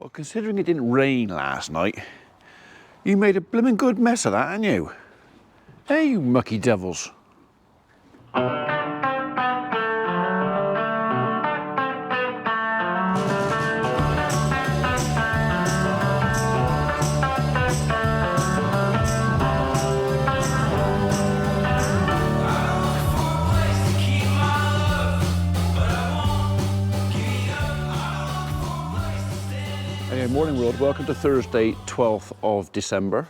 Well, considering it didn't rain last night, you made a blooming good mess of that, hadn't you? Hey, you mucky devils. Anyway, morning world, welcome to Thursday, 12th of December.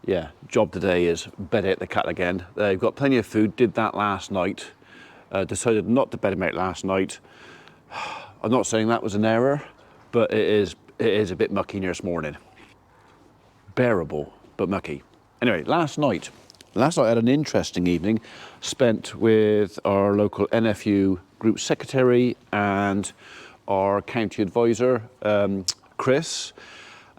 Yeah, job today is bed out the cat again. They've got plenty of food, did that last night. Decided not to bed him out last night. I'm not saying that was an error, but it is a bit mucky near this morning. Bearable, but mucky. Anyway, last night I had an interesting evening spent with our local NFU group secretary and our county advisor, Chris.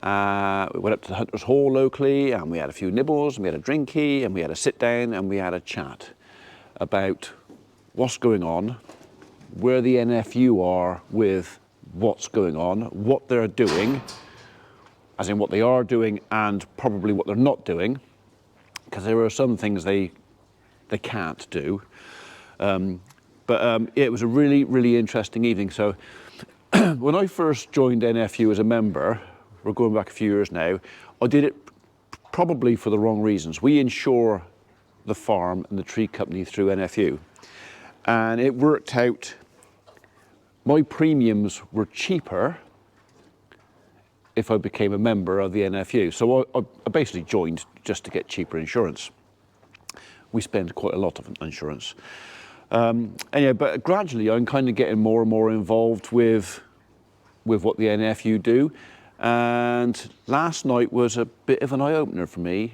We went up to the Hunters Hall locally and we had a few nibbles and we had a drinky and we had a sit down and we had a chat about what's going on, where the NFU are with what's going on, what they're doing, as in what they are doing and probably what they're not doing, because there are some things they can't do. It was a really, really interesting evening. So when I first joined NFU as a member, we're going back a few years now, I did it probably for the wrong reasons. We insure the farm and the tree company through NFU. And it worked out, my premiums were cheaper if I became a member of the NFU. So I basically joined just to get cheaper insurance. We spend quite a lot of insurance. Anyway, but gradually I'm kind of getting more and more involved with what the NFU do. And last night was a bit of an eye-opener for me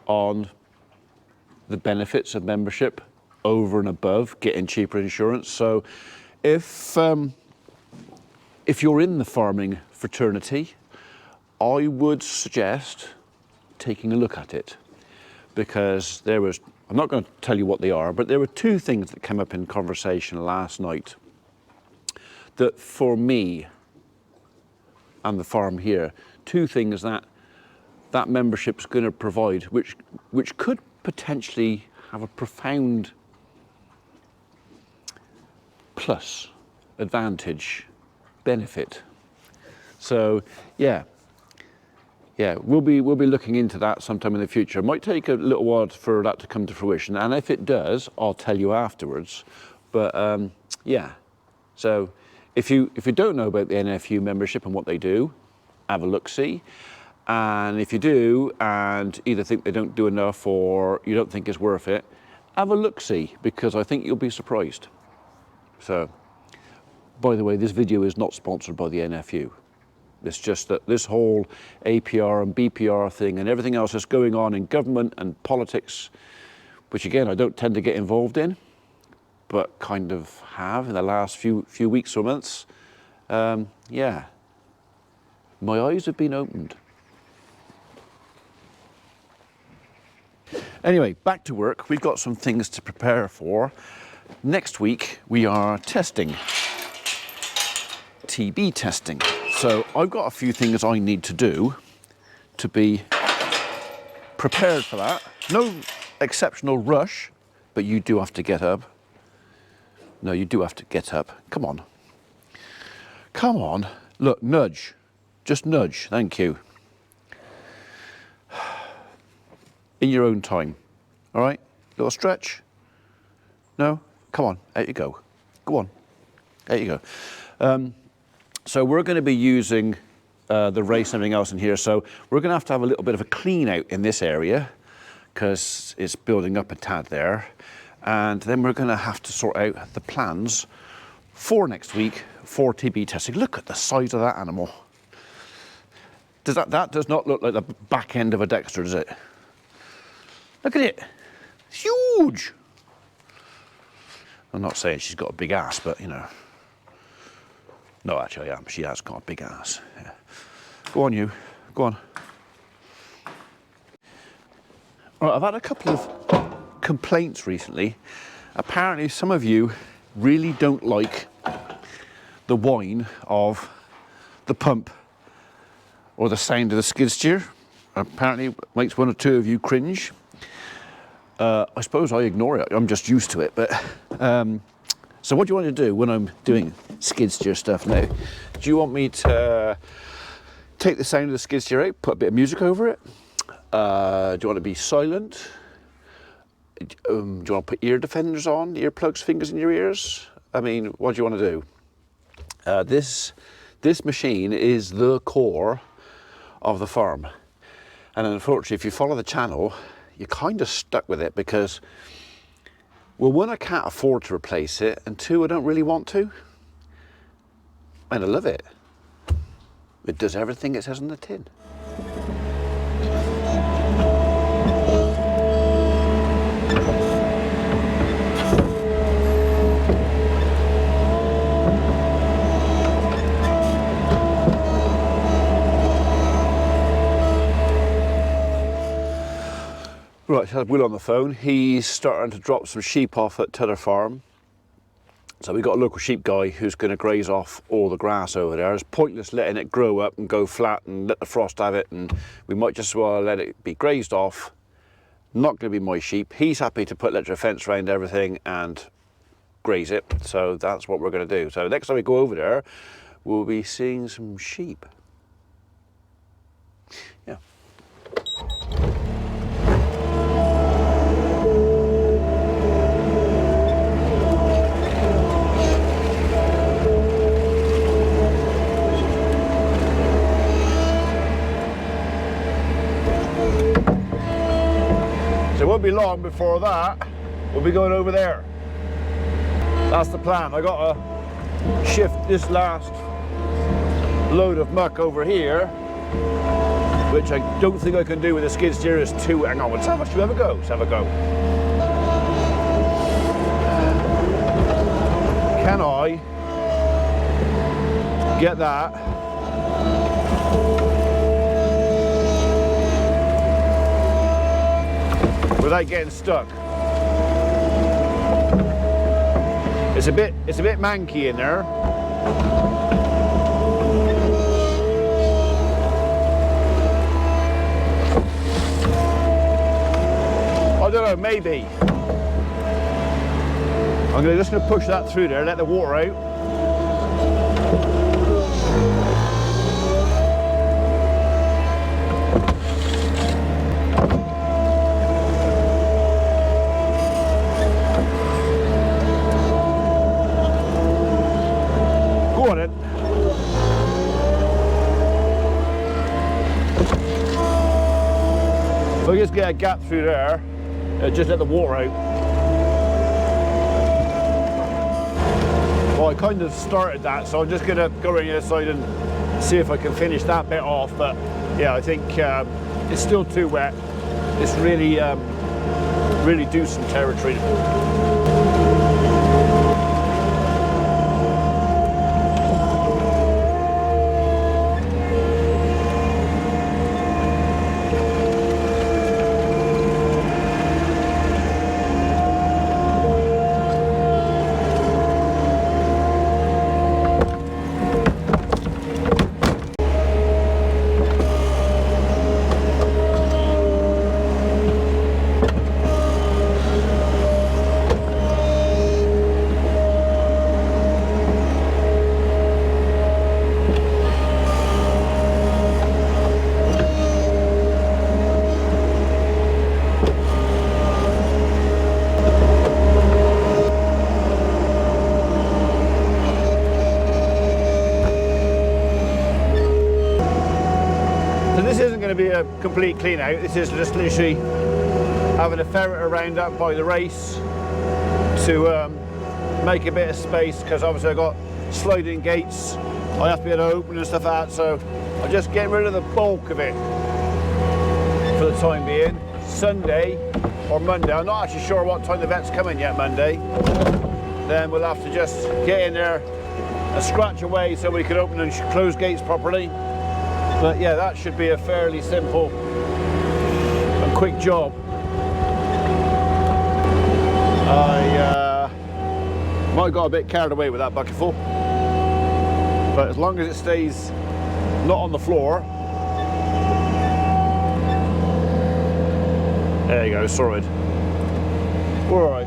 on the benefits of membership over and above getting cheaper insurance. So if you're in the farming fraternity, I would suggest taking a look at it, because I'm not going to tell you what they are, but there were two things that came up in conversation last night that for me and the farm here, two things that membership's going to provide, which could potentially have a profound plus, advantage, benefit. So yeah, we'll be looking into that sometime in the future. It might take a little while for that to come to fruition, and if it does, I'll tell you afterwards. But yeah, so if you don't know about the NFU membership and what they do, have a look-see. And if you do, and either think they don't do enough or you don't think it's worth it, have a look-see, because I think you'll be surprised. So, by the way, this video is not sponsored by the NFU. It's just that this whole APR and BPR thing and everything else that's going on in government and politics, which again, I don't tend to get involved in, but kind of have in the last few weeks or months. Yeah, my eyes have been opened. Anyway, back to work. We've got some things to prepare for. Next week, we are testing, TB testing. So I've got a few things I need to do to be prepared for that. No exceptional rush, but you do have to get up. No, you do have to get up. Come on. Come on. Look, nudge. Just nudge. Thank you. In your own time. All right? Little stretch. No? Come on. Out you go. Go on. Out you go. So we're going to be using the race and everything else in here. So we're going to have a little bit of a clean out in this area, because it's building up a tad there. And then we're going to have to sort out the plans for next week for TB testing. Look at the size of that animal. That does not look like the back end of a Dexter, does it? Look at it. It's huge. I'm not saying she's got a big ass, but you know. No, actually I am. She has got a big ass. Yeah. Go on, you. Go on. All right, I've had a couple of complaints recently. Apparently some of you really don't like the whine of the pump or the sound of the skid steer. Apparently it makes one or two of you cringe. I suppose I ignore it, I'm just used to it. But so what do you want to do when I'm doing skid steer stuff now? Do you want me to take the sound of the skid steer out, put a bit of music over it? Do you want to be silent? Do you want to put ear defenders on, earplugs, fingers in your ears? I mean, what do you want to do? This machine is the core of the farm. And unfortunately, if you follow the channel, you're kind of stuck with it because, well, one, I can't afford to replace it, and two, I don't really want to. And I love it. It does everything it says on the tin. Right, so I have Will on the phone. He's starting to drop some sheep off at Tudor Farm. So we've got a local sheep guy who's going to graze off all the grass over there. It's pointless letting it grow up and go flat and let the frost have it, and we might just as well let it be grazed off. Not going to be my sheep. He's happy to put electric fence around everything and graze it. So that's what we're going to do. So next time we go over there, we'll be seeing some sheep. Yeah. It won't be long before that we'll be going over there. That's the plan. I got to shift this last load of muck over here, which I don't think I can do with the skid steer. It's too. Hang on, let's have a go. Let's have a go. Can I get that? Without getting stuck. It's a bit manky in there. I don't know, maybe. I'm just gonna push that through there, let the water out. If I just get a gap through there, just let the water out. Well, I kind of started that, so I'm just going to go around the other side and see if I can finish that bit off. But yeah, I think it's still too wet. It's really, really decent territory. Be a complete clean out. This is just literally having a ferret around up by the race to make a bit of space, because obviously I've got sliding gates I have to be able to open and stuff like that, so I'm just getting rid of the bulk of it for the time being. Sunday or Monday, I'm not actually sure what time the vet's coming yet Monday, then we'll have to just get in there and scratch away so we can open and close gates properly. But yeah, that should be a fairly simple and quick job. I might have got a bit carried away with that bucketful. But as long as it stays not on the floor, there you go, sorted. All right.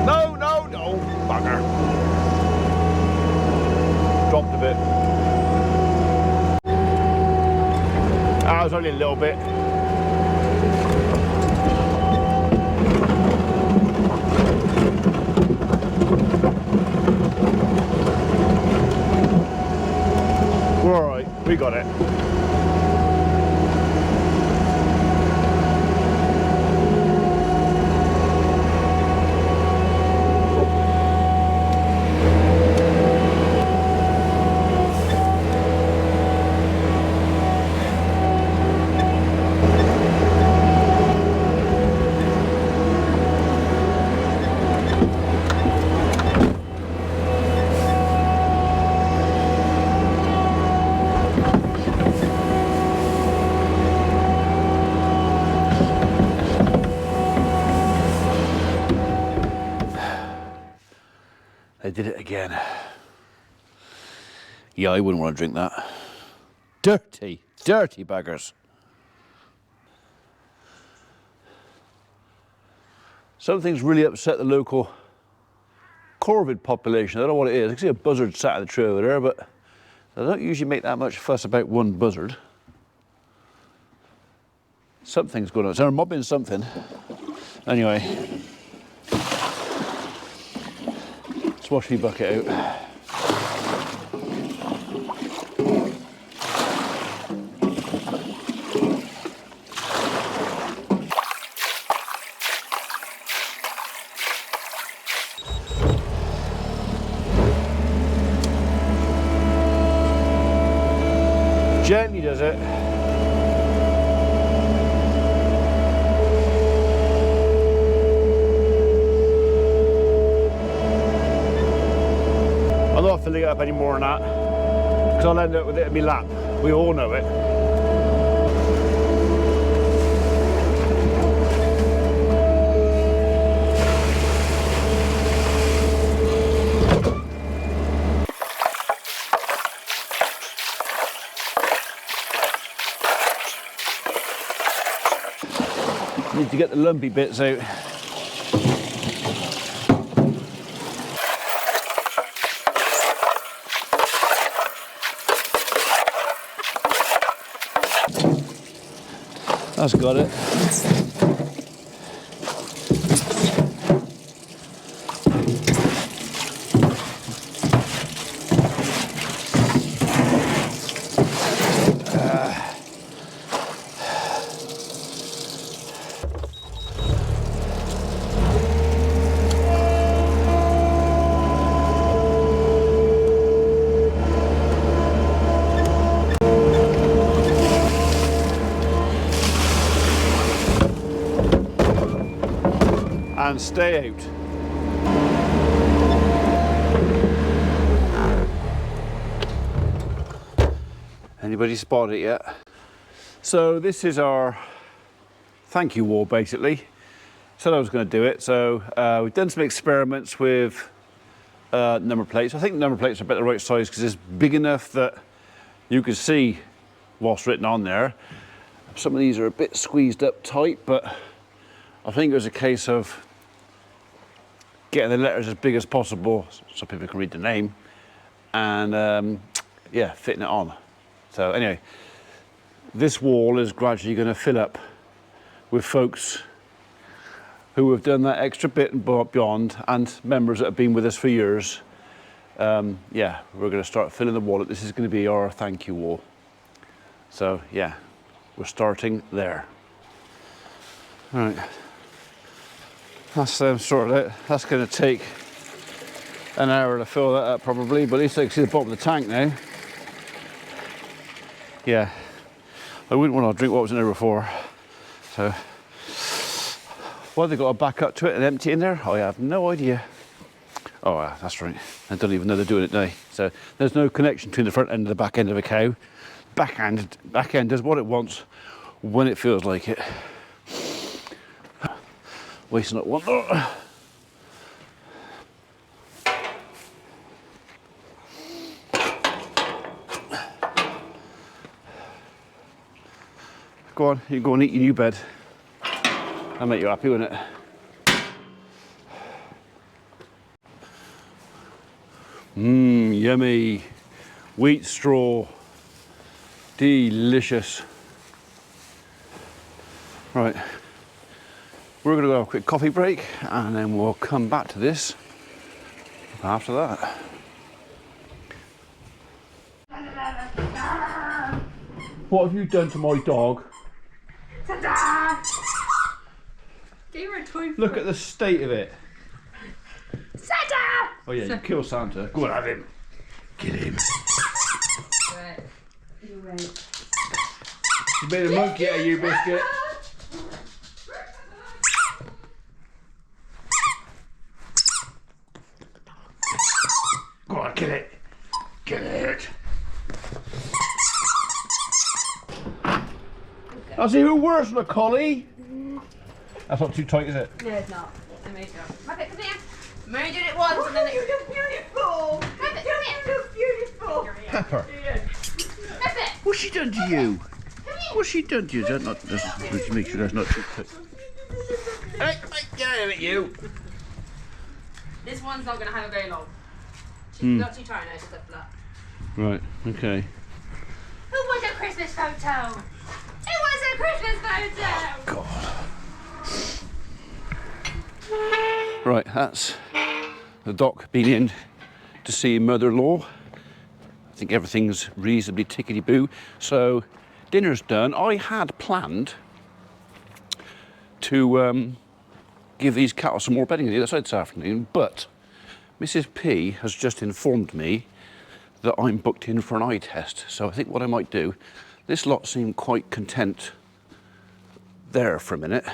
No, no, no, bugger. Dropped a bit. Ah, it was only a little bit. We're all right, we got it. They did it again. Yeah, I wouldn't want to drink that. Dirty, dirty buggers. Something's really upset the local corvid population. I don't know what it is. I can see a buzzard sat in the tree over there, but they don't usually make that much fuss about one buzzard. Something's going on. So they're mobbing something. Anyway. Wash my bucket out. Gently does it. I'm not filling it up any more than that, because I'll end up with it in my lap. We all know it. Need to get the lumpy bits out. That's got it. And stay out. Anybody spot it yet? So this is our thank you wall, basically. Said I was going to do it, so we've done some experiments with number plates. I think the number plates are about the right size because it's big enough that you can see what's written on there. Some of these are a bit squeezed up tight, but I think it was a case of getting the letters as big as possible so people can read the name, and yeah, fitting it on. So anyway, this wall is gradually going to fill up with folks who have done that extra bit and beyond, and members that have been with us for years. Yeah, we're going to start filling the wall up. This is going to be our thank you wall. So yeah, we're starting there. All right. That's sorted out. That's going to take an hour to fill that up probably, but at least I can see the bottom of the tank now. Yeah, I wouldn't want to drink what was in there before. So, why they got to back up to it and empty in there? I have no idea. Oh, that's right. I don't even know they're doing it now. So there's no connection between the front end and the back end of a cow. Back end does what it wants when it feels like it. Wasting up one. go on, you go and eat your new bed. I'll make you happy, won't it? Mmm, yummy. Wheat straw. Delicious. Right, we're going to go have a quick coffee break and then we'll come back to this after that. What have you done to my dog? Ta-da! Give her a toy. Look at the state of it. Santa! Oh yeah, you kill Santa. Go on, have him. Get him. Right. You wait. You made a monkey out of you, Biscuit. Go on, kill it. Kill it. That's even worse than a collie. That's not too tight, is it? No, it's not. I made it up. Rabbit, come here. I'm only doing it once and then it... You look beautiful. Rabbit, come here. You look beautiful. Pepper. Rabbit. What's she done to you? What's she done to you? That not just make sure that's not too tight. Hey, get out of it, you. This one's not going to have a very long. She's not too tiny, she's like flat. Right, okay. Who wants a Christmas photo? Who wants a Christmas photo? God. Right, that's the doc been in to see mother-in-law. I think everything's reasonably tickety-boo. So dinner's done. I had planned to give these cattle some more bedding on the other side this afternoon, but Mrs. P has just informed me that I'm booked in for an eye test. So I think what I might do, this lot seem quite content there for a minute.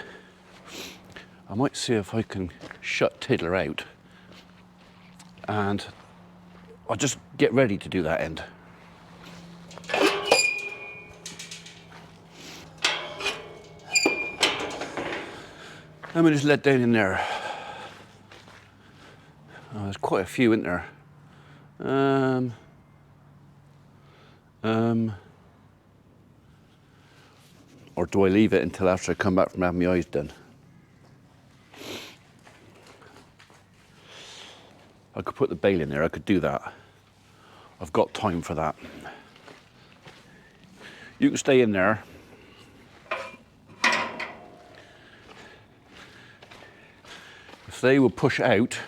I might see if I can shut Tiddler out and I'll just get ready to do that end. Let me just let down in there. Oh, there's quite a few in there. Or do I leave it until after I come back from having my eyes done? I could put the bale in there, I could do that. I've got time for that. You can stay in there. If they will push out,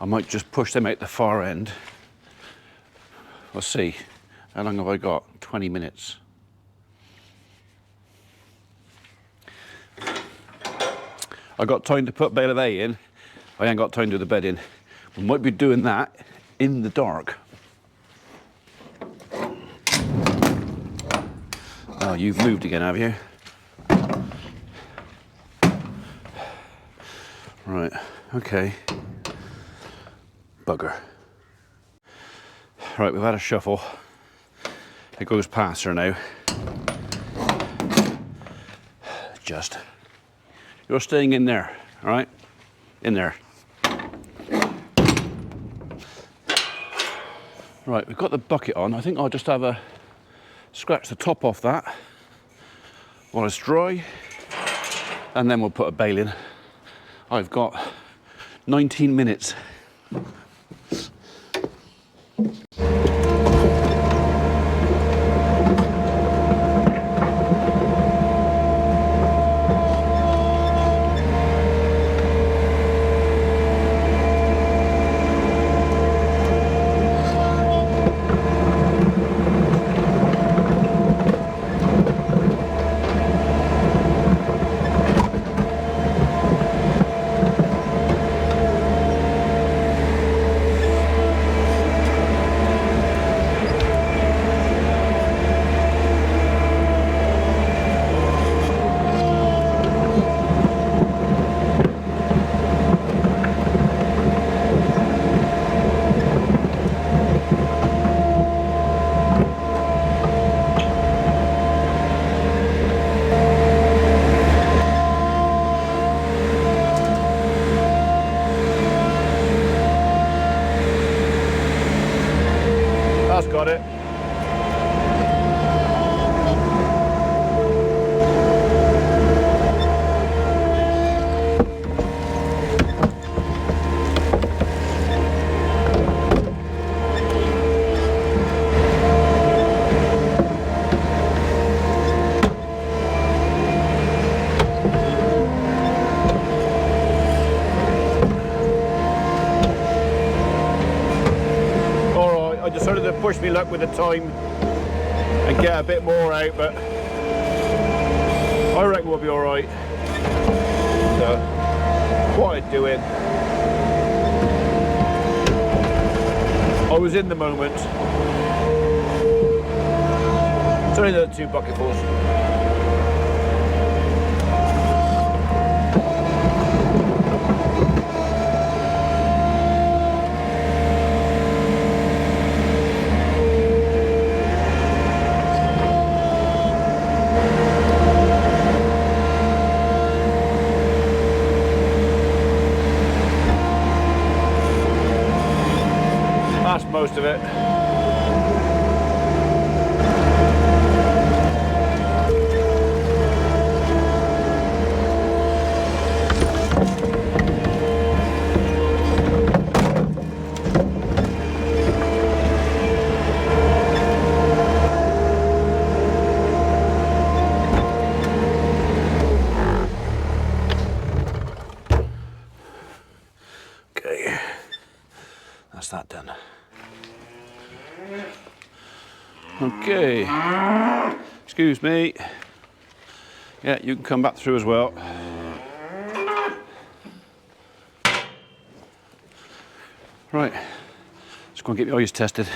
I might just push them out the far end. We'll see. How long have I got? 20 minutes. I got time to put bale of hay in. I ain't got time to do the bed in. We might be doing that in the dark. Oh, you've moved again, have you? Right, okay. Bugger. Right, we've had a shuffle. It goes past her now. Just. You're staying in there, all right? In there. Right, we've got the bucket on. I think I'll just have a scratch the top off that while it's dry, and then we'll put a bale in. I've got 19 minutes. push me luck with the time and get a bit more out, but I reckon we'll be all right. So, what I'm doing, I was in the moment. It's only the 2 bucketfuls. That's most of it. Okay, that's that done. Okay, excuse me. Yeah, you can come back through as well. Right, just go and get your eyes tested.